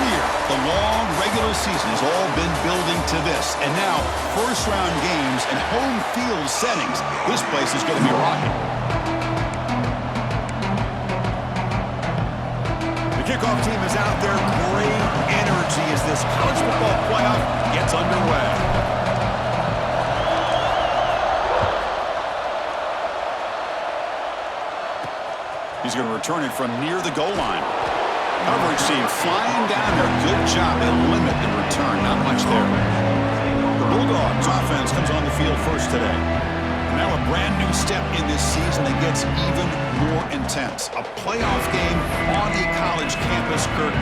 here. The long regular season has all been building to this. And now, first-round games and home field settings. This place is going to be rocking. The kickoff team is out there. Great energy as this college football playoff gets underway. He's going to return it from near the goal line. Coverage team flying down there. Good job. They'll limit the return. Not much there. The Bulldogs offense comes on the field first today. Now a brand new step in this season that gets even more intense. A playoff game on a college campus, Kirk.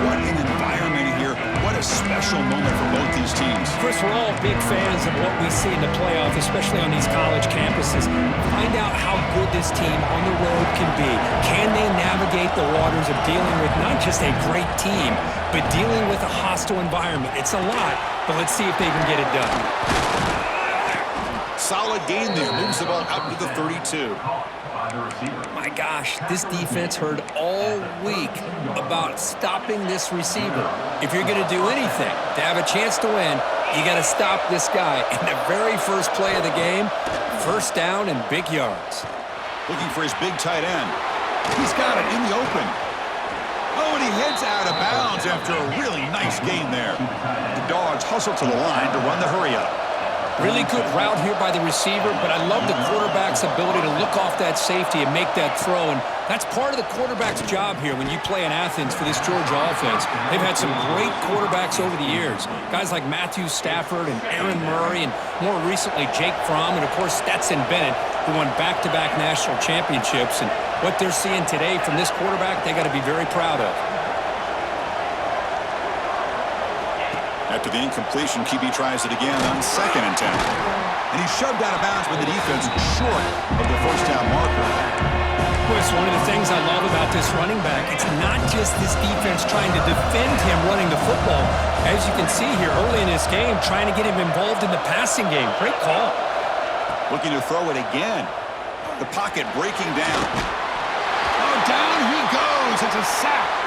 What an environment here. What a special moment for both these teams. Chris, we're all big fans of what we see in the playoff, especially on these college campuses. Find out how good this team on the road can be. Can they navigate the waters of dealing with not just a great team, but dealing with a hostile environment? It's a lot, but let's see if they can get it done. Solid gain there. Moves the ball out to the 32. My gosh, this defense heard all week about stopping this receiver. If you're going to do anything to have a chance to win, you got to stop this guy. And the very first play of the game, first down and big yards. Looking for his big tight end. He's got it in the open. Oh, and he heads out of bounds after a really nice gain there. The Dogs hustle to the line to run the hurry-up. Really good route here by the receiver, but I love the quarterback's ability to look off that safety and make that throw. And that's part of the quarterback's job here when you play in Athens for this Georgia offense. They've had some great quarterbacks over the years. Guys like Matthew Stafford and Aaron Murray and more recently Jake Fromm and, of course, Stetson Bennett, who won back-to-back national championships. And what they're seeing today from this quarterback, they got to be very proud of. After the incompletion, QB tries it again on 2nd and 10. And he's shoved out of bounds with the defense short of the first down marker. Well, it's one of the things I love about this running back. It's not just this defense trying to defend him running the football. As you can see here early in this game, trying to get him involved in the passing game. Great call. Looking to throw it again. The pocket breaking down. Oh, down he goes. It's a sack.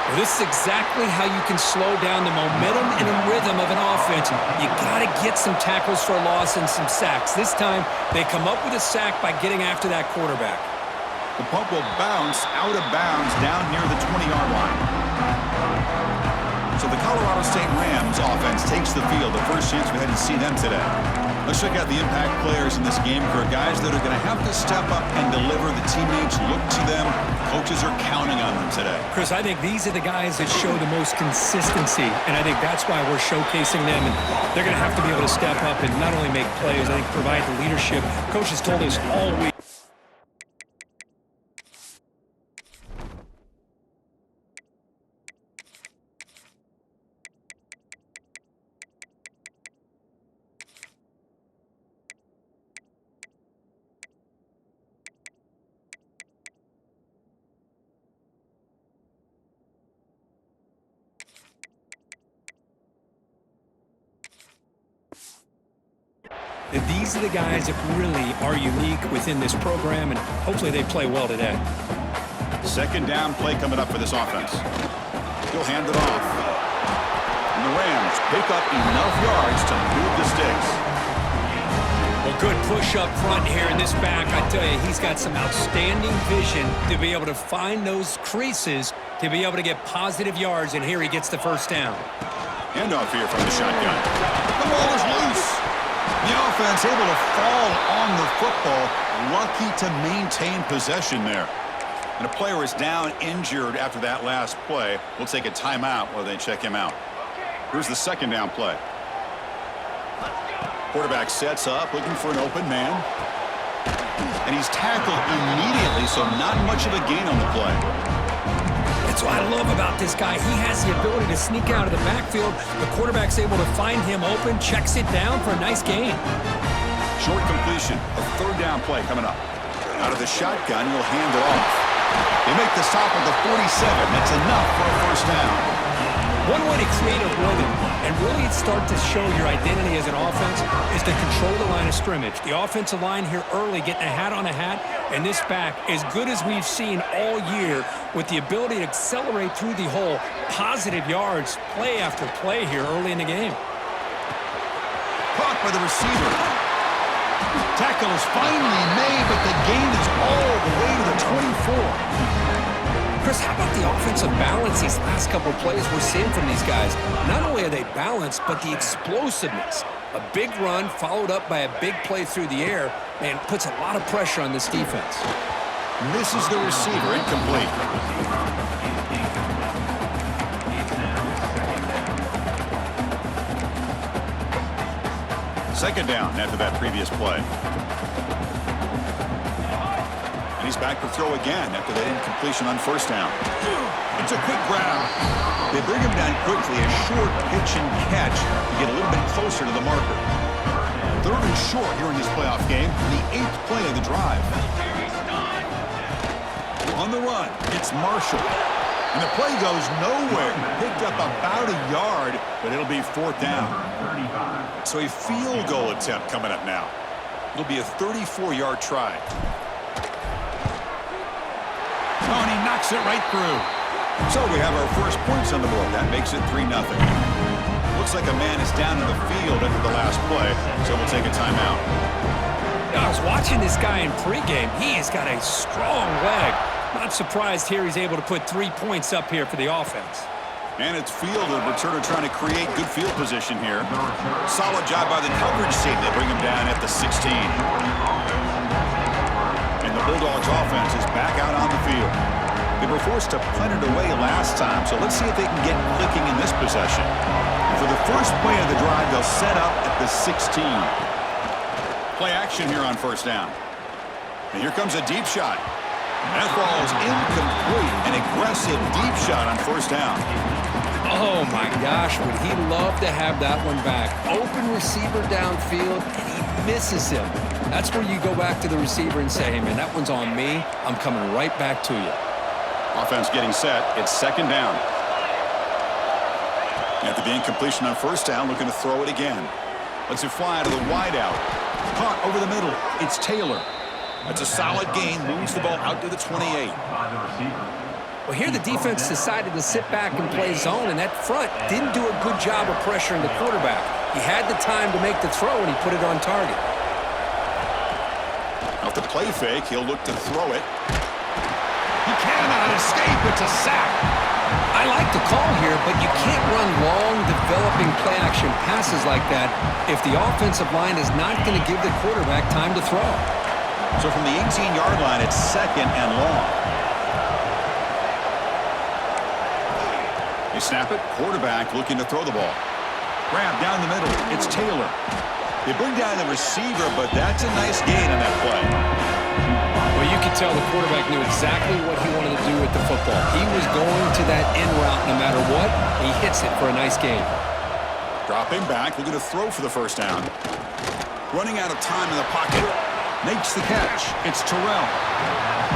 Well, this is exactly how you can slow down the momentum and the rhythm of an offense. You got to get some tackles for a loss and some sacks. This time, they come up with a sack by getting after that quarterback. The punt will bounce out of bounds down near the 20-yard line. So the Colorado State Rams offense takes the field. The first chance we had to see them today. Let's check out the impact players in this game, for guys that are going to have to step up and deliver. The teammates look to them. Coaches are counting on them today. Chris, I think these are the guys that show the most consistency, and I think that's why we're showcasing them. And they're going to have to be able to step up and not only make plays, I think provide the leadership. Coaches told us all week. These are the guys that really are unique within this program, and hopefully they play well today. Second down play coming up for this offense. He'll hand it off. And the Rams pick up enough yards to move the sticks. Well, good push up front here in this back. I tell you, he's got some outstanding vision to be able to find those creases, to be able to get positive yards, and here he gets the first down. Handoff here from the shotgun. The ball is loose. The offense able to fall on the football. Lucky to maintain possession there. And a player is down injured after that last play. We'll take a timeout while they check him out. Here's the second down play. Quarterback sets up, looking for an open man. And he's tackled immediately, so not much of a gain on the play. That's what I love about this guy. He has the ability to sneak out of the backfield. The quarterback's able to find him open, checks it down for a nice gain. Short completion, a third down play coming up. Out of the shotgun, he'll hand it off. They make the stop at the 47. That's enough for a first down. One way to create a rhythm and really start to show your identity as an offense is to control the line of scrimmage. The offensive line here early getting a hat on a hat, and this back, as good as we've seen all year, with the ability to accelerate through the hole, positive yards, play after play here early in the game. Caught by the receiver. Tackle is finally made, but the gain is all the way to the 24. Chris, how about the offensive balance these last couple of plays we're seeing from these guys? Not only are they balanced, but the explosiveness. A big run followed up by a big play through the air, man, puts a lot of pressure on this defense. Misses the receiver, incomplete. Second down after that previous play. And he's back to throw again after that incompletion on first down. It's a quick grab. They bring him down quickly, a short pitch and catch to get a little bit closer to the marker. Third and short here in this playoff game, the 8th play of the drive. On the run, it's Marshall. And the play goes nowhere. Picked up about a yard, but it'll be fourth down. So a field goal attempt coming up now. It'll be a 34-yard try. Oh, and he knocks it right through. So we have our first points on the board. That makes it 3-0. Looks like a man is down in the field after the last play, so we'll take a timeout. I was watching this guy in pregame. He has got a strong leg. Not surprised here he's able to put 3 points up here for the offense. And it's field, the returner trying to create good field position here. Solid job by the coverage team. They bring him down at the 16. And the Bulldogs offense is back out on the field. They were forced to punt it away last time, so let's see if they can get clicking in this possession. And for the first play of the drive, they'll set up at the 16. Play action here on first down. And here comes a deep shot. That ball is incomplete. An aggressive deep shot on first down. Oh, my gosh, would he love to have that one back. Open receiver downfield, and he misses him. That's where you go back to the receiver and say, hey, man, that one's on me. I'm coming right back to you. Offense getting set. It's second down. After the incompletion on first down, looking to throw it again. Lets it fly to the wideout. Caught over the middle. It's Taylor. That's a solid gain. Moves the ball out to the 28. Well, here the defense decided to sit back and play zone, and that front didn't do a good job of pressuring the quarterback. He had the time to make the throw, and he put it on target. Off the play fake, he'll look to throw it. He cannot escape. It's a sack. I like the call here, but you can't run long, developing play-action passes like that if the offensive line is not going to give the quarterback time to throw. So from the 18-yard line, it's second and long. They snap it. Quarterback looking to throw the ball. Grab down the middle. It's Taylor. They bring down the receiver, but that's a nice gain on that play. Well, you could tell the quarterback knew exactly what he wanted to do with the football. He was going to that in route no matter what. He hits it for a nice gain. Dropping back, looking to throw for the first down. Running out of time in the pocket. Makes the catch. It's Terrell.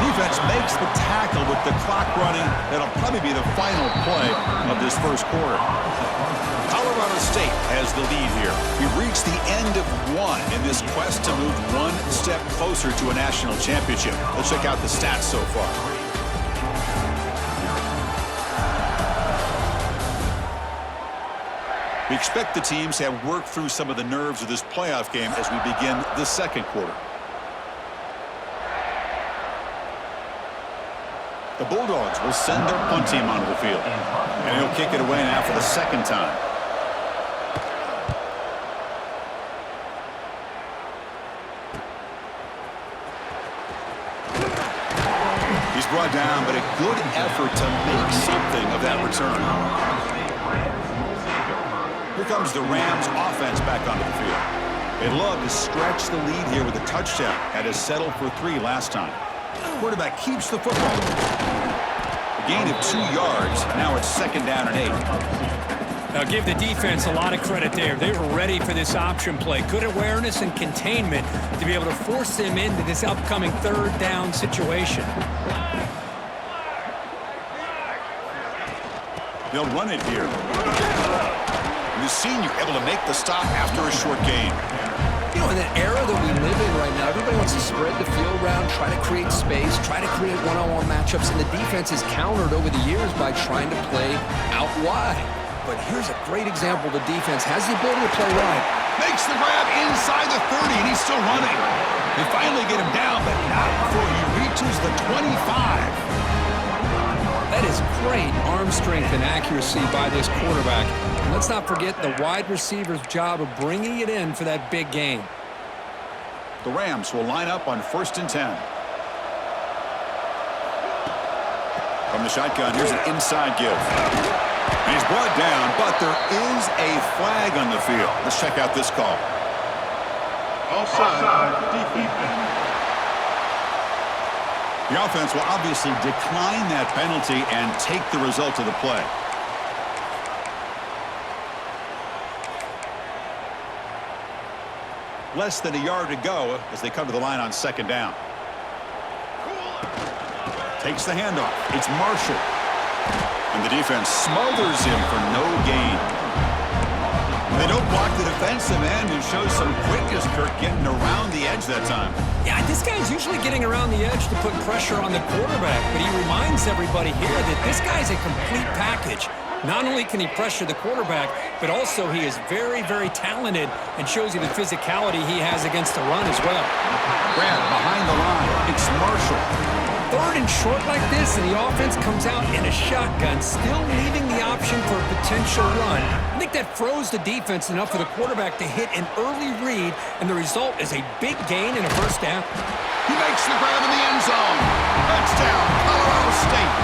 Defense makes the tackle with the clock running. That'll probably be the final play of this first quarter. Colorado State has the lead here. We've reached the end of one in this quest to move one step closer to a national championship. Let's check out the stats so far. We expect the teams to have worked through some of the nerves of this playoff game as we begin the second quarter. The Bulldogs will send their punt team onto the field. And he'll kick it away now for the second time. He's brought down, but a good effort to make something of that return. Here comes the Rams offense back onto the field. They'd love to stretch the lead here with a touchdown. Had to settle for 3 last time. Quarterback keeps the football. A gain of 2 yards. Now it's second down and 8. Now give the defense a lot of credit there. They were ready for this option play. Good awareness and containment to be able to force them into this upcoming third down situation. They'll run it here. Receiver senior able to make the stop after a short gain. You know, in the era that we live in right now, everybody wants to spread the field around, try to create space, try to create one-on-one matchups, and the defense is countered over the years by trying to play out wide. But here's a great example. The defense has the ability to play wide. Makes the grab inside the 30, and he's still running. They finally get him down, but not before he reaches the 25. That is great arm strength and accuracy by this quarterback. And let's not forget the wide receiver's job of bringing it in for that big gain. The Rams will line up on 1st and 10. From the shotgun, here's an inside give. And he's brought down, but there is a flag on the field. Let's check out this call. Offside, defense. The offense will obviously decline that penalty and take the result of the play. Less than a yard to go as they come to the line on 2nd down. Takes the handoff. It's Marshall. And the defense smothers him for no gain. They don't block the defensive end, who shows some quickness, Kirk, getting around the edge that time. Yeah, this guy's usually getting around the edge to put pressure on the quarterback, but he reminds everybody here that this guy's a complete package. Not only can he pressure the quarterback, but also he is very, very talented and shows you the physicality he has against the run as well. Grab behind the line. It's Marshall. 3rd and short like this, and the offense comes out in a shotgun, still leaving the option for a potential run. I think that froze the defense enough for the quarterback to hit an early read, and the result is a big gain and a 1st down. He makes the grab in the end zone. Touchdown, Colorado State.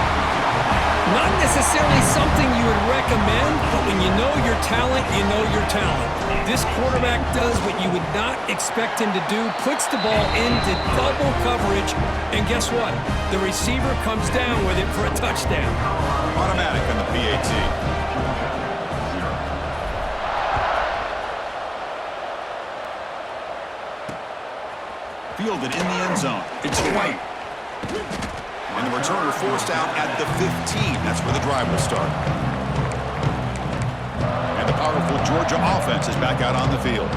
Not necessarily something you would recommend, but when you know your talent, you know your talent. This quarterback does what you would not expect him to do, puts the ball into double coverage, and guess what? The receiver comes down with it for a touchdown. Automatic on the PAT. Fielded in the end zone. It's White. And the returner forced out at the 15. That's where the drive will start. And the powerful Georgia offense is back out on the field.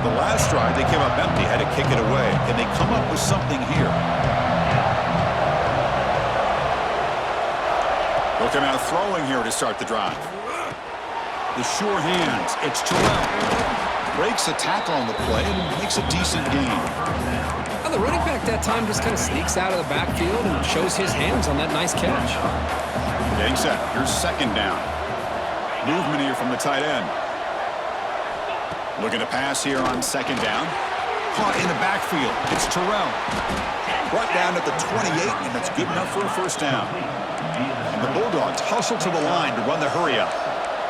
The last drive, they came up empty, had to kick it away. Can they come up with something here? They'll come out throwing here to start the drive. The sure hands. It's Terrell. Breaks a tackle on the play and makes a decent gain. Well, the running back that time just kind of sneaks out of the backfield and shows his hands on that nice catch. Getting set. Here's 2nd down. Movement here from the tight end. Looking to pass here on 2nd down. Caught in the backfield. It's Terrell. Brought down at the 28, and that's good enough for a 1st down. And the Bulldogs hustle to the line to run the hurry up.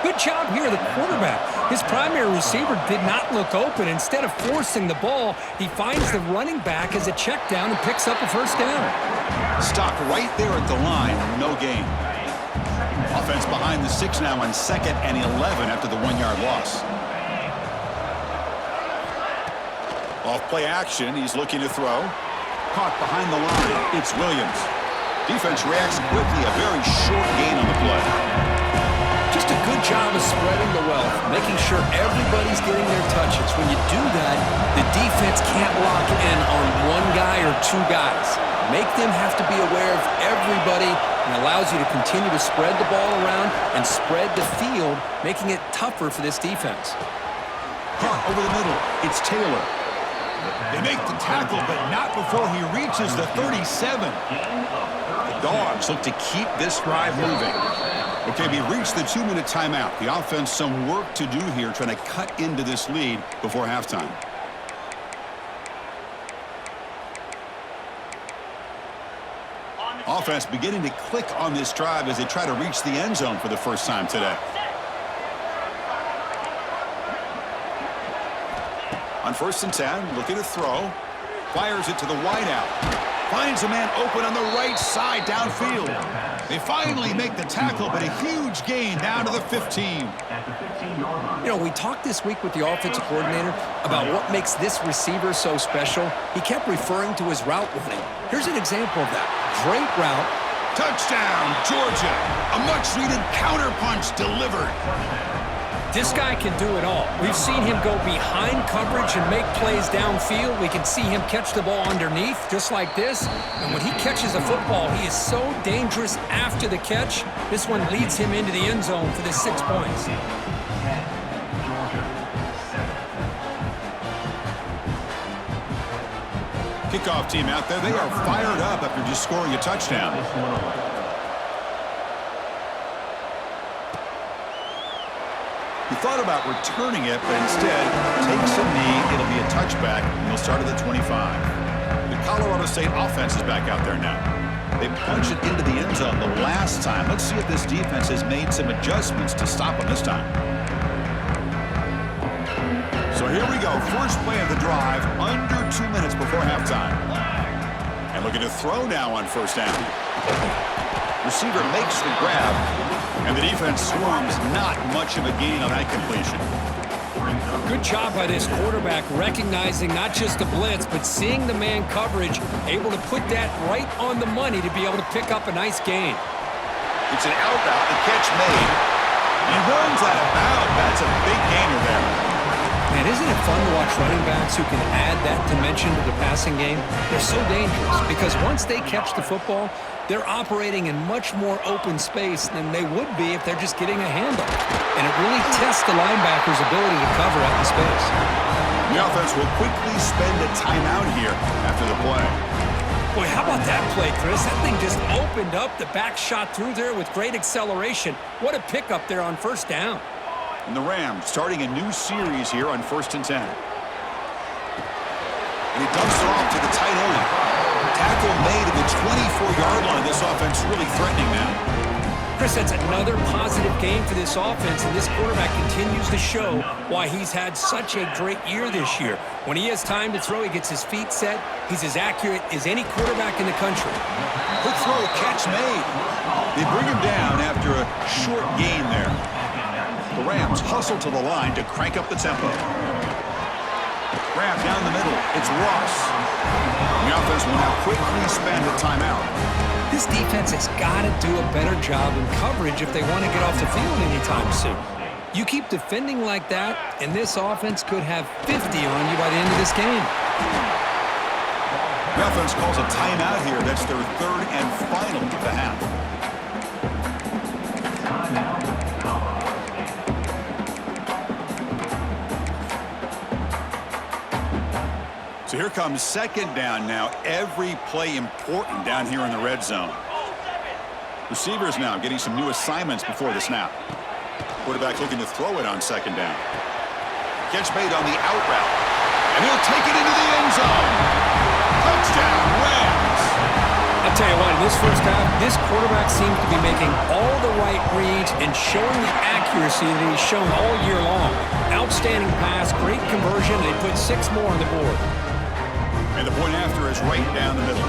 Good job here, the quarterback. His primary receiver did not look open. Instead of forcing the ball, he finds the running back as a check down and picks up a 1st down. Stopped right there at the line. No gain. Offense behind the 6 now on 2nd and 11 after the 1-yard loss. Off play action. He's looking to throw. Caught behind the line. It's Williams. Defense reacts quickly. A very short gain on the play. Just a good job of spreading the wealth, making sure everybody's getting their touches. When you do that, the defense can't lock in on one guy or 2 guys. Make them have to be aware of everybody, and allows you to continue to spread the ball around and spread the field, making it tougher for this defense. Caught over the middle. It's Taylor. They make the tackle, but not before he reaches the 37. The Dogs look to keep this drive moving. Okay, we reached the 2-minute timeout. The offense some work to do here, trying to cut into this lead before halftime. Offense beginning to click on this drive as they try to reach the end zone for the first time today. On 1st and 10, looking to throw. Fires it to the wideout. Finds a man open on the right side downfield. They finally make the tackle, but a huge gain down to the 15. You know, we talked this week with the offensive coordinator about what makes this receiver so special. He kept referring to his route running. Here's an example of that. Great route. Touchdown, Georgia. A much-needed counterpunch delivered. This guy can do it all. We've seen him go behind coverage and make plays downfield. We can see him catch the ball underneath, just like this. And when he catches a football, he is so dangerous after the catch. This one leads him into the end zone for the 6 points. Kickoff team out there. They are fired up after just scoring a touchdown. He thought about returning it, but instead takes a knee. It'll be a touchback, and he'll start at the 25. The Colorado State offense is back out there now. They punched it into the end zone the last time. Let's see if this defense has made some adjustments to stop them this time. So here we go. First play of the drive, under 2 minutes before halftime. And looking to throw now on first down. Receiver makes the grab, and the defense swarms. Not much of a gain on that completion. Good job by this quarterback recognizing not just the blitz, but seeing the man coverage, able to put that right on the money to be able to pick up a nice gain. It's an out route, the catch made. He runs out of bounds. That's a big gainer there. Man, isn't it fun to watch running backs who can add that dimension to the passing game? They're so dangerous because once they catch the football, they're operating in much more open space than they would be if they're just getting a handoff. And it really tests the linebacker's ability to cover out in space. The offense will quickly spend a timeout here after the play. Boy, how about that play, Chris? That thing just opened up. The back shot through there with great acceleration. What a pickup there on first down. And the Rams starting a new series here on 1st and 10. And he dumps it off to the tight end. Tackle made at the 24-yard line. This offense really threatening now. Chris, that's another positive game for this offense, and this quarterback continues to show why he's had such a great year this year. When he has time to throw, he gets his feet set. He's as accurate as any quarterback in the country. Quick throw, catch made. They bring him down after a short gain there. The Rams hustle to the line to crank up the tempo. Grab down the middle. It's Ross. The offense will now quickly spend a timeout. This defense has got to do a better job in coverage if they want to get off the field anytime soon. You keep defending like that, and this offense could have 50 on you by the end of this game. The offense calls a timeout here. That's their third and final of the half. So here comes second down now. Every play important down here in the red zone. Receivers now getting some new assignments before the snap. Quarterback looking to throw it on second down. Catch made on the out route. And he'll take it into the end zone. Touchdown, Rams. I'll tell you what, in this first half, this quarterback seems to be making all the right reads and showing the accuracy that he's shown all year long. Outstanding pass, great conversion, and they put 6 more on the board. And the point after is right down the middle.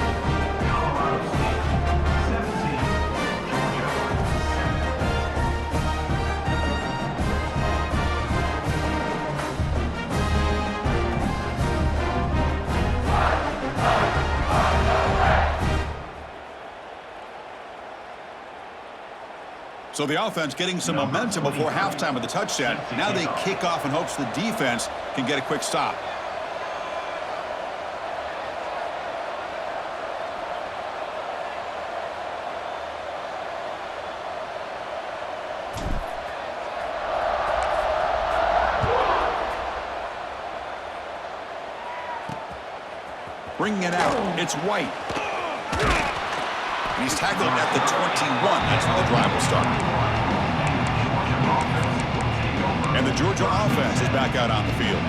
So the offense getting some momentum before halftime with the touchdown. Now they kick off in hopes the defense can get a quick stop. Bringing it out, it's White. And he's tackled at the 21. That's where the drive will start. And the Georgia offense is back out on the field.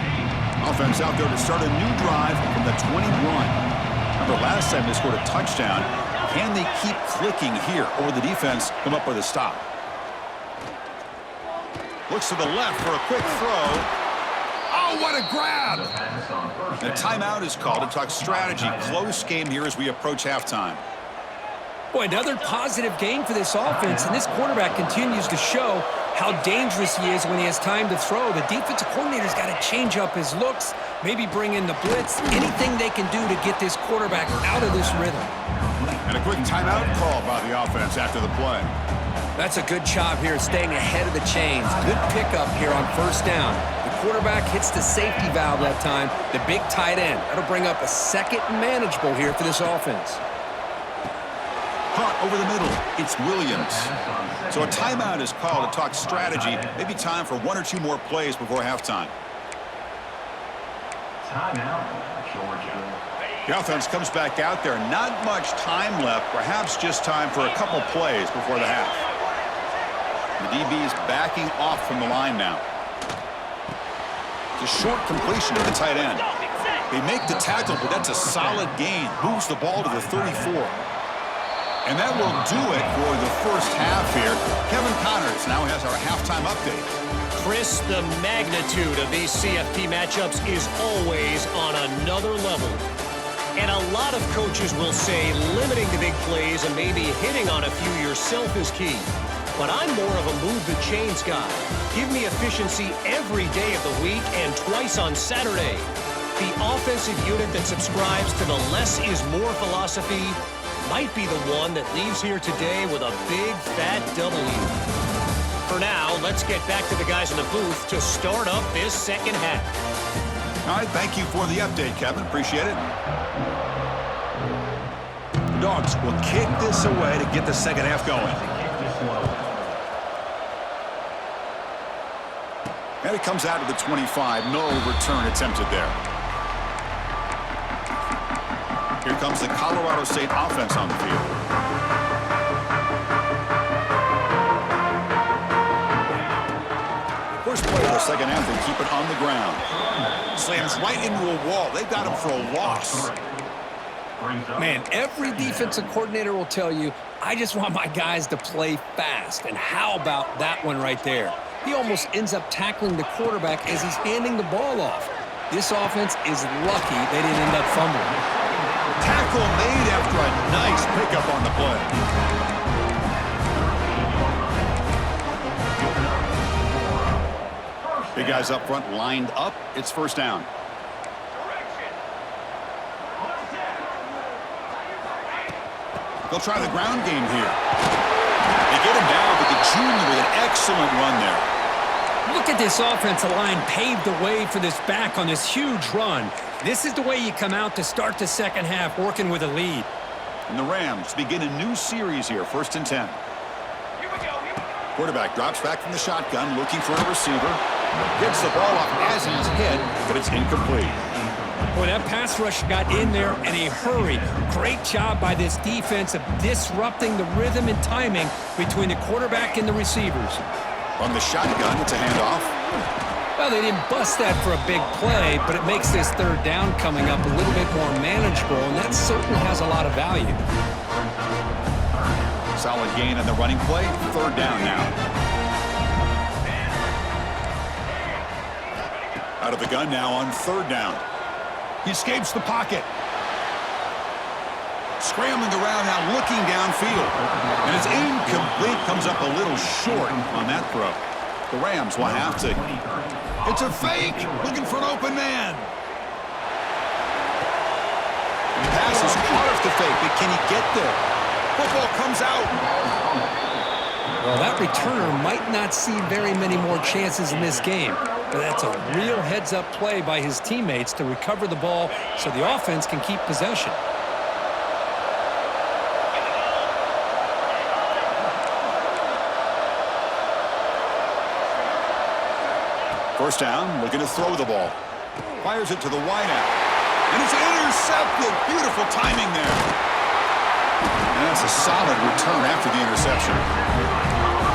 Offense out there to start a new drive from the 21. Remember, last time they scored a touchdown. Can they keep clicking here, or the defense come up with a stop? Looks to the left for a quick throw. Oh, what a grab! The timeout is called to talk strategy. Close game here as we approach halftime. Boy, another positive game for this offense, and this quarterback continues to show how dangerous he is when he has time to throw. The defensive coordinator's got to change up his looks, maybe bring in the blitz, anything they can do to get this quarterback out of this rhythm. And a quick timeout call by the offense after the play. That's a good job here staying ahead of the chains. Good pickup here on first down. The quarterback hits the safety valve that time, the big tight end. That'll bring up a second and manageable here for this offense. Caught over the middle. It's Williams. So a timeout is called to talk strategy. Maybe time for one or two more plays before halftime. Timeout, Georgia. The offense comes back out there. Not much time left. Perhaps just time for a couple plays before the half. The DB's backing off from the line now. It's a short completion to the tight end. They make the tackle, but that's a solid gain. Moves the ball to the 34. And that will do it for the first half here. Kevin Connors now has our halftime update. Chris, the magnitude of these CFP matchups is always on another level. And a lot of coaches will say limiting the big plays and maybe hitting on a few yourself is key. But I'm more of a move the chains guy. Give me efficiency every day of the week and twice on Saturday. The offensive unit that subscribes to the less is more philosophy might be the one that leaves here today with a big fat W. For now, let's get back to the guys in the booth to start up this second half. All right, thank you for the update, Kevin. Appreciate it. The Dogs will kick this away to get the second half going. And it comes out to the 25. No return attempted there. Here comes the Colorado State offense on the field. First play of the second half, they keep it on the ground. Slams right into a wall. They got him for a loss. Man, every defensive coordinator will tell you, I just want my guys to play fast. And how about that one right there? He almost ends up tackling the quarterback as he's handing the ball off. This offense is lucky they didn't end up fumbling. Tackle made after a nice pickup on the play. Big guys up front lined up. It's first down. They'll try the ground game here. They get him down, but the junior with an excellent run there. Look at this offensive line paved the way for this back on this huge run. This is the way you come out to start the second half, working with a lead. And the Rams begin a new series here, 1st and 10. Quarterback drops back from the shotgun, looking for a receiver. Gets the ball off as he's hit, but it's incomplete. Boy, that pass rush got in there in a hurry. Great job by this defense of disrupting the rhythm and timing between the quarterback and the receivers. From the shotgun, it's a handoff. Well, they didn't bust that for a big play, but it makes this third down coming up a little bit more manageable, and that certainly has a lot of value. Solid gain on the running play. Third down now. Out of the gun now on third down. He escapes the pocket. Scrambling around now, looking downfield. And it's incomplete. Comes up a little short on that throw. The Rams will have to. It's a fake. Looking for an open man. The pass is caught off the fake, but can he get there? Football comes out. Well, that returner might not see very many more chances in this game. But that's a real heads-up play by his teammates to recover the ball so the offense can keep possession. First down, looking to throw the ball. Fires it to the wideout. And it's intercepted. Beautiful timing there. And that's a solid return after the interception.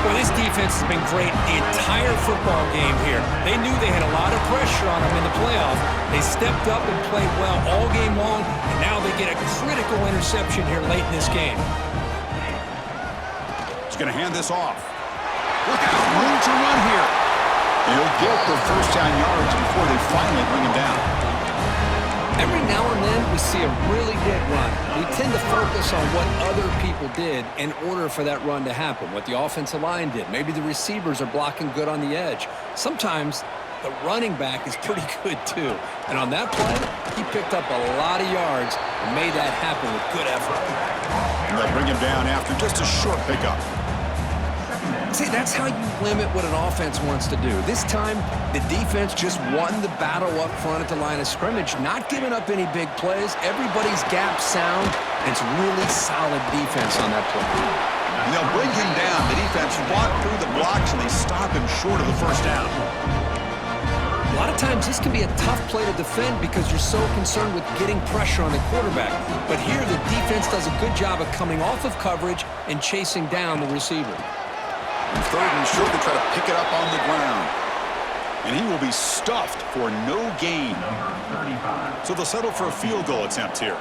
Well, this defense has been great the entire football game here. They knew they had a lot of pressure on them in the playoffs. They stepped up and played well all game long, and now they get a critical interception here late in this game. He's going to hand this off. Look out, room to run here. He'll get the first down yards before they finally bring him down. Every now and then we see a really good run. We tend to focus on what other people did in order for that run to happen, what the offensive line did. Maybe the receivers are blocking good on the edge. Sometimes the running back is pretty good too. And on that play, he picked up a lot of yards and made that happen with good effort. And they'll bring him down after just a short pickup. See, that's how you limit what an offense wants to do. This time, the defense just won the battle up front at the line of scrimmage, not giving up any big plays. Everybody's gap sound, and it's really solid defense on that play. And they'll bring him down. The defense walk through the blocks, and they stop him short of the first down. A lot of times, this can be a tough play to defend because you're so concerned with getting pressure on the quarterback. But here, the defense does a good job of coming off of coverage and chasing down the receiver. And third and short to try to pick it up on the ground. And he will be stuffed for no gain. So they'll settle for a field goal attempt here.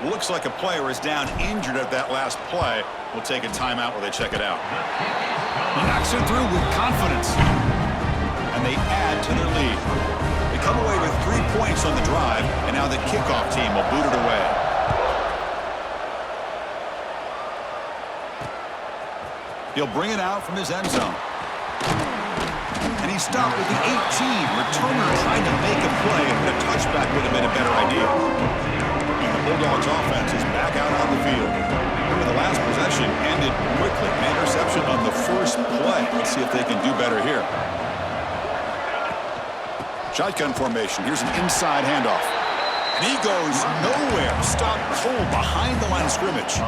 Looks like a player is down injured at that last play. We'll take a timeout while they check it out. He knocks it through with confidence. And they add to their lead. They come away with 3 points on the drive, and now the kickoff team will boot it away. He'll bring it out from his end zone. And he stopped at the 18. Returner trying to make a play, but a touchback would have been a better idea. And the Bulldogs offense is back out on the field. Remember, the last possession ended quickly. An interception on the first play. Let's see if they can do better here. Shotgun formation. Here's an inside handoff. And he goes nowhere. Stopped cold behind the line of scrimmage.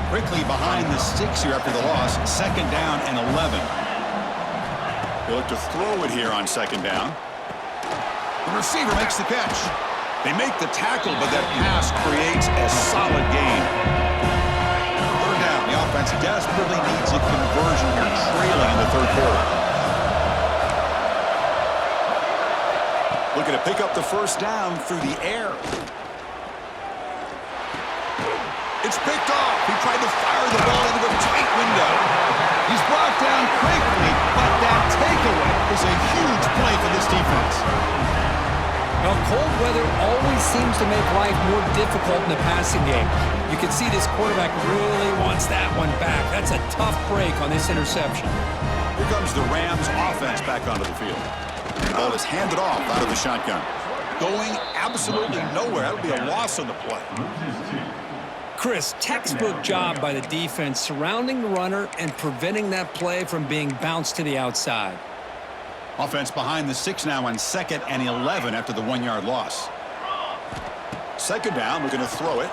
Quickly behind the 6 here after the loss. Second down and 11. They look to throw it here on second down. The receiver makes the catch. They make the tackle, but that pass creates a solid gain. Third down. The offense desperately needs a conversion here, trailing in the third quarter. Looking to pick up the first down through the air. It's picked off. He tried to fire the ball into a tight window. He's brought down quickly, but that takeaway is a huge play for this defense. Well, cold weather always seems to make life more difficult in the passing game. You can see this quarterback really wants that one back. That's a tough break on this interception. Here comes the Rams offense back onto the field. The ball is handed off out of the shotgun. Going absolutely nowhere. That'll be a loss on the play. Chris, textbook job by the defense surrounding the runner and preventing that play from being bounced to the outside. Offense behind the 6 now on 2nd and 11 after the 1-yard loss. Second down, we're going to throw it.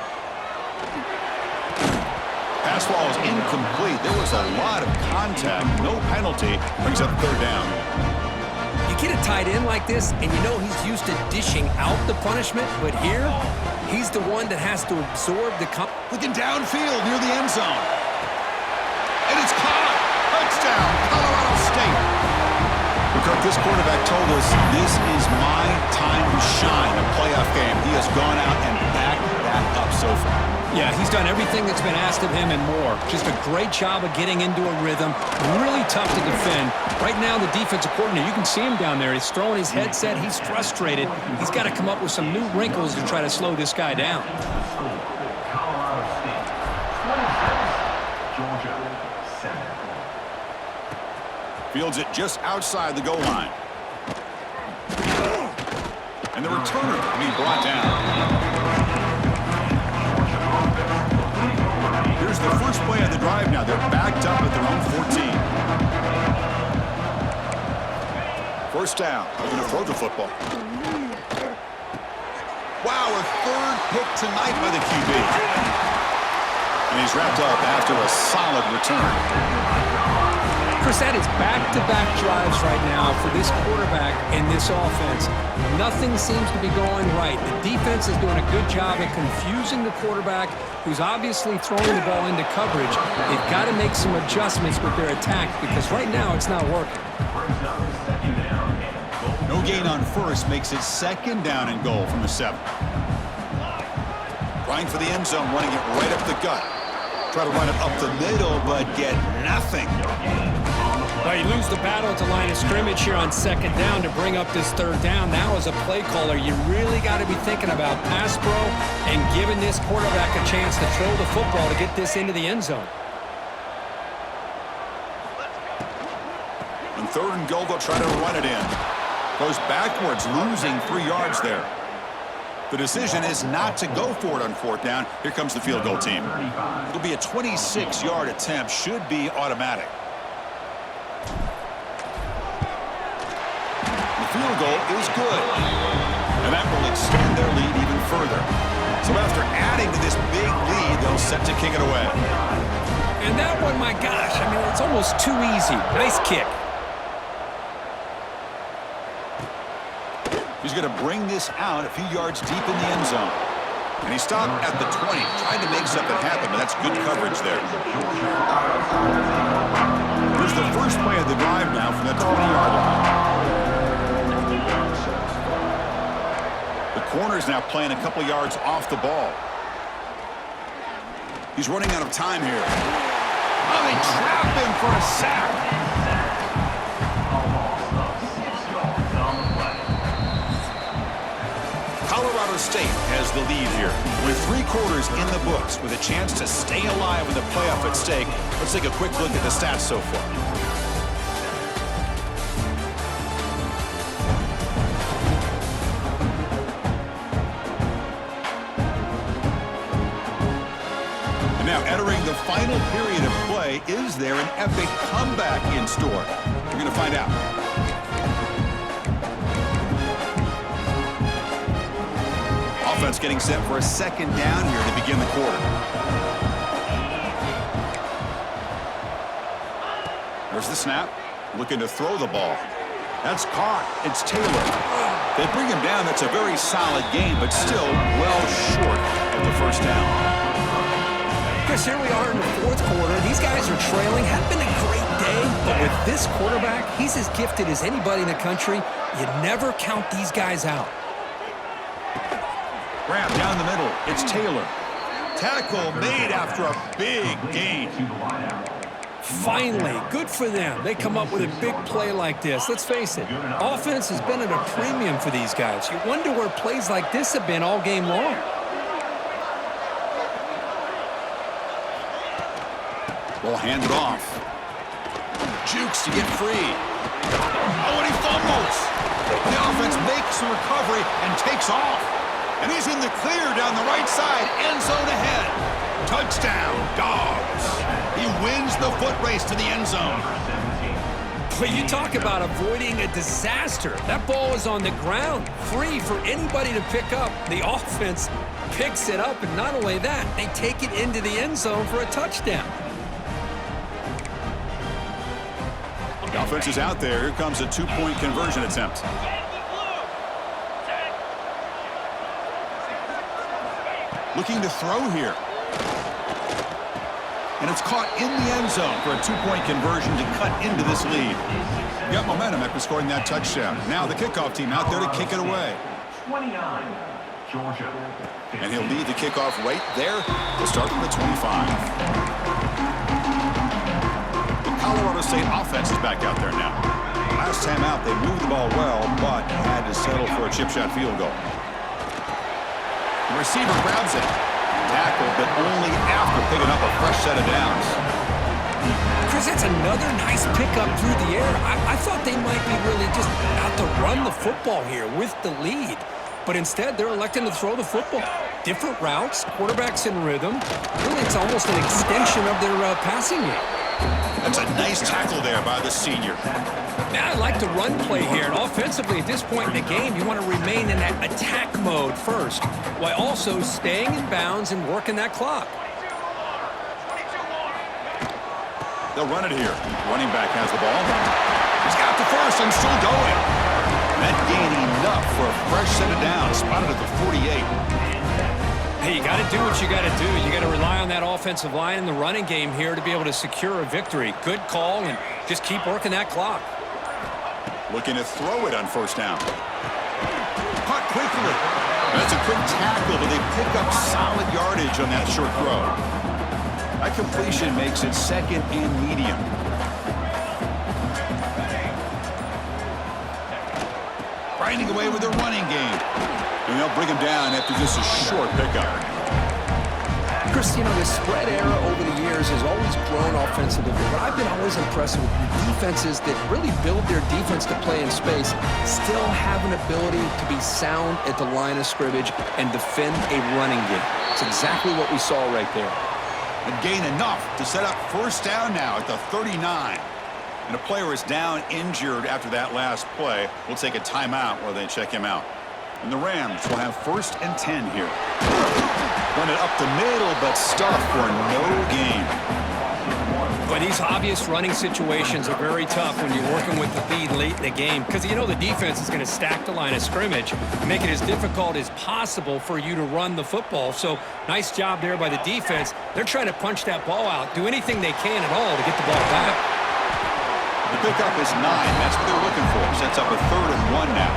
Pass ball is incomplete. There was a lot of contact. No penalty. Brings up third down. You get a tight end like this, and you know he's used to dishing out the punishment, but here, he's the one that has to absorb the... Looking downfield near the end zone. And it's caught. Touchdown, Colorado State. Kirk, this quarterback told us this is my time to shine, a playoff game. He has gone out and backed that up so far. Yeah, he's done everything that's been asked of him and more. Just a great job of getting into a rhythm. Really tough to defend. Right now, the defensive coordinator, you can see him down there. He's throwing his headset. He's frustrated. He's got to come up with some new wrinkles to try to slow this guy down. Fields it just outside the goal line. And the returner being brought down. Here's the first play of the drive now. They're backed up at their own 14. First down. They're going to throw the football. Wow, a third pick tonight by the QB. And he's wrapped up after a solid return. Chris, that is back-to-back drives right now for this quarterback and this offense. Nothing seems to be going right. The defense is doing a good job at confusing the quarterback, who's obviously throwing the ball into coverage. They've got to make some adjustments with their attack because right now it's not working. No gain on first makes it second down and goal from the 7. Trying for the end zone, running it right up the gut. Try to run it up the middle, but get nothing. Well, you lose the battle at the line of scrimmage here on second down to bring up this third down. Now, as a play caller, you really got to be thinking about pass pro and giving this quarterback a chance to throw the football to get this into the end zone. On third and goal, they'll try to run it in. Goes backwards, losing 3 yards there. The decision is not to go for it on fourth down. Here comes the field goal team. It'll be a 26-yard attempt. Should be automatic. field goal is good. And that will extend their lead even further. So after adding to this big lead, they'll set to kick it away. And that one, my gosh, I mean, it's almost too easy. Nice kick. He's going to bring this out a few yards deep in the end zone. And he stopped at the 20, trying to make something happen, but that's good coverage there. Here's the first play of the drive now from the 20-yard line. The corner's now playing a couple yards off the ball. He's running out of time here. Oh, they trap him for a sack. Colorado State has the lead here. With 3 quarters in the books, with a chance to stay alive with the playoff at stake, let's take a quick look at the stats so far. And now entering the final period of play, is there an epic comeback in store? We're going to find out. Offense getting set for a second down here to begin the quarter. There's the snap. Looking to throw the ball. That's caught. It's Taylor. They bring him down. That's a very solid game, but still well short of the first down. Chris, here we are in the 4th quarter. These guys are trailing. Had been a great day, but with this quarterback, he's as gifted as anybody in the country. You never count these guys out. Grab down the middle. It's Taylor. Tackle made after a big gain. Finally, good for them. They come up with a big play like this. Let's face it, offense has been at a premium for these guys. You wonder where plays like this have been all game long. Ball handed off. Jukes to get free. Oh, and he fumbles. The offense makes a recovery and takes off. And he's in the clear down the right side, end zone ahead. Touchdown, Dogs. He wins the foot race to the end zone. But you talk about avoiding a disaster. That ball is on the ground, free for anybody to pick up. The offense picks it up, and not only that, they take it into the end zone for a touchdown. The offense is out there. Here comes a 2-point conversion attempt. Looking to throw here. And it's caught in the end zone for a 2-point conversion to cut into this lead. Got momentum after scoring that touchdown. Now the kickoff team out there to kick it away. 29, Georgia. And he'll lead the kickoff right there. We'll start from the 25. The Colorado State offense is back out there now. Last time out, they moved the ball well, but had to settle for a chip shot field goal. The receiver grabs it. Tackle, but only after picking up a fresh set of downs. Chris, that's another nice pickup through the air. I thought they might be really just out to run the football here with the lead. But instead, they're electing to throw the football. Different routes, quarterbacks in rhythm. Really, it's almost an extension of their passing game. That's a nice tackle there by the senior. Now, I like the run play here. And offensively, at this point in the game, you want to remain in that attack mode first, while also staying in bounds and working that clock. They'll run it here. Running back has the ball. He's got the first and still going. That gain enough for a fresh set of downs. Spotted at the 48. Hey, you got to do what you got to do. You got to rely on that offensive line in the running game here to be able to secure a victory. Good call, and just keep working that clock. Looking to throw it on first down. Caught quickly. That's a quick tackle, but they pick up solid yardage on that short throw. That completion makes it second and medium. Grinding away with their running game. And they'll bring him down after just a short pickup. Chris, you know, the spread era over the years has always grown offensively, but I've been always impressed with defenses that really build their defense to play in space, still have an ability to be sound at the line of scrimmage and defend a running game. It's exactly what we saw right there. And gain enough to set up first down now at the 39. And a player is down injured after that last play. We'll take a timeout while they check him out. And the Rams will have 1st and 10 here. Run it up the middle, but stuffed for no gain. But these obvious running situations are very tough when you're working with the lead late in the game because you know the defense is going to stack the line of scrimmage, make it as difficult as possible for you to run the football. So nice job there by the defense. They're trying to punch that ball out, do anything they can at all to get the ball back. The pickup is 9. That's what they're looking for. Sets up a 3rd and 1 now.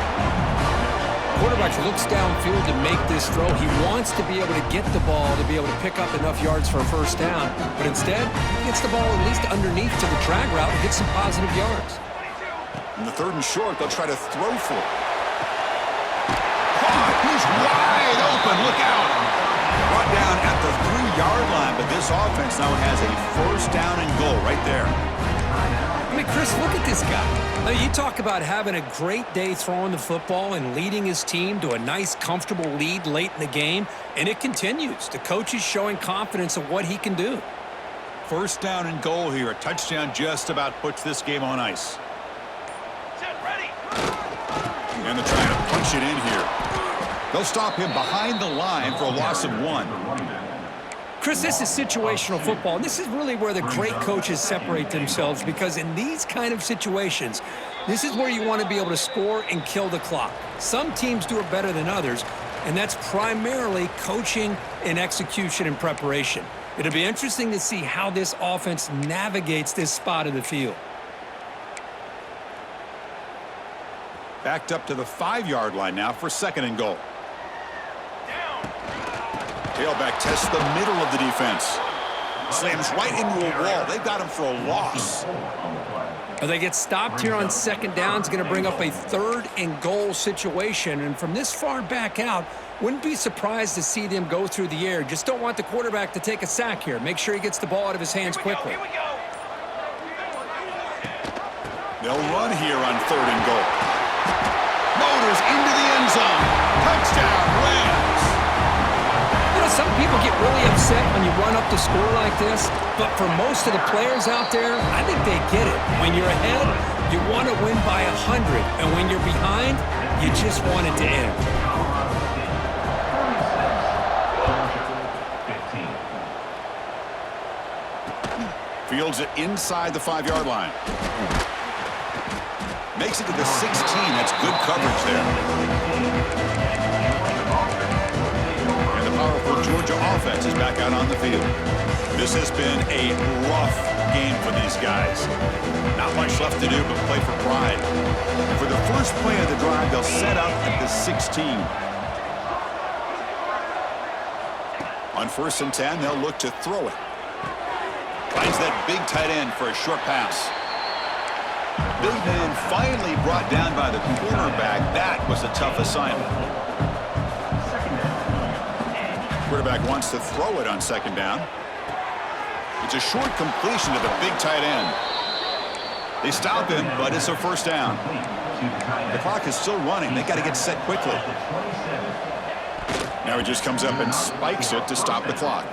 Quarterback looks downfield to make this throw. He wants to be able to get the ball to be able to pick up enough yards for a 1st down. But instead, he gets the ball at least underneath to the drag route and gets some positive yards. In the 3rd and short, they'll try to throw for it. He's wide open. Look out. Brought down at the 3-yard line, but this offense now has a 1st down and goal right there. I mean, Chris, look at this guy. I mean, you talk about having a great day throwing the football and leading his team to a nice, comfortable lead late in the game, and it continues. The coach is showing confidence of what he can do. 1st down and goal here. A touchdown just about puts this game on ice. And they're trying to punch it in here. They'll stop him behind the line for a loss of 1. Chris, this is situational football, and this is really where the great coaches separate themselves because in these kind of situations, this is where you want to be able to score and kill the clock. Some teams do it better than others, and that's primarily coaching and execution and preparation. It'll be interesting to see how this offense navigates this spot of the field. Backed up to the 5-yard line now for 2nd and goal. Tailback tests the middle of the defense. Slams right into a wall. They've got him for a loss. They get stopped here on 2nd down. It's going to bring up a 3rd and goal situation. And from this far back out, wouldn't be surprised to see them go through the air. Just don't want the quarterback to take a sack here. Make sure he gets the ball out of his hands quickly. They'll run here on 3rd and goal. Motors into the end zone. Touchdown, Rams. Some people get really upset when you run up the score like this, but for most of the players out there, I think they get it. When you're ahead, you want to win by 100, and when you're behind, you just want it to end. Fields it inside the 5-yard line. Makes it to the 16. That's good coverage there. Powerful Georgia offense is back out on the field. This has been a rough game for these guys. Not much left to do but play for pride. And for the first play of the drive, they'll set up at the 16. On 1st and 10, they'll look to throw it. Finds that big tight end for a short pass. Big man finally brought down by the cornerback. That was a tough assignment. Quarterback wants to throw it on 2nd down. It's a short completion to the big tight end. They stop him, but it's a 1st down. The clock is still running. They got to get set quickly. Now he just comes up and spikes it to stop the clock.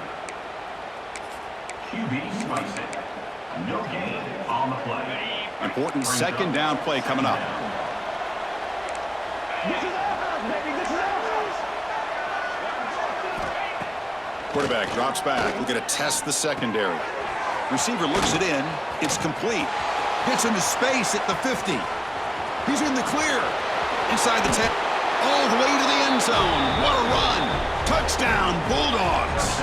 QB spikes it. No gain on the play. Important 2nd down play coming up. Quarterback drops back. We're going to test the secondary. Receiver looks it in. It's complete. Gets into space at the 50. He's in the clear. Inside the 10. All the way to the end zone. What a run. Touchdown, Bulldogs.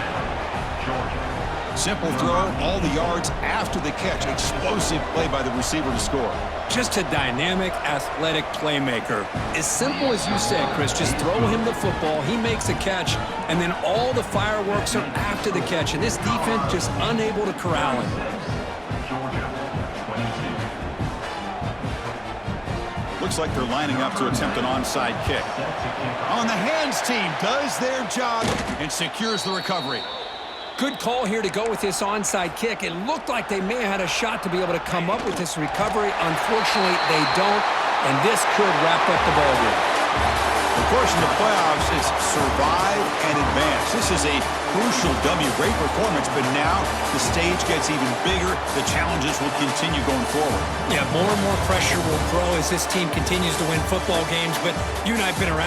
Simple throw, all the yards after the catch. Explosive play by the receiver to score. Just a dynamic, athletic playmaker. As simple as you said, Chris, just throw him the football, he makes a catch, and then all the fireworks are after the catch, and this defense just unable to corral him. Looks like they're lining up to attempt an onside kick. On the hands team does their job and secures the recovery. Good call here to go with this onside kick. It looked like they may have had a shot to be able to come up with this recovery. Unfortunately, they don't, and this could wrap up the ballgame. Of course, in the playoffs, it's survive and advance. This is a crucial W. Great performance, but now the stage gets even bigger. The challenges will continue going forward. Yeah, more and more pressure will grow as this team continues to win football games, but you and I have been around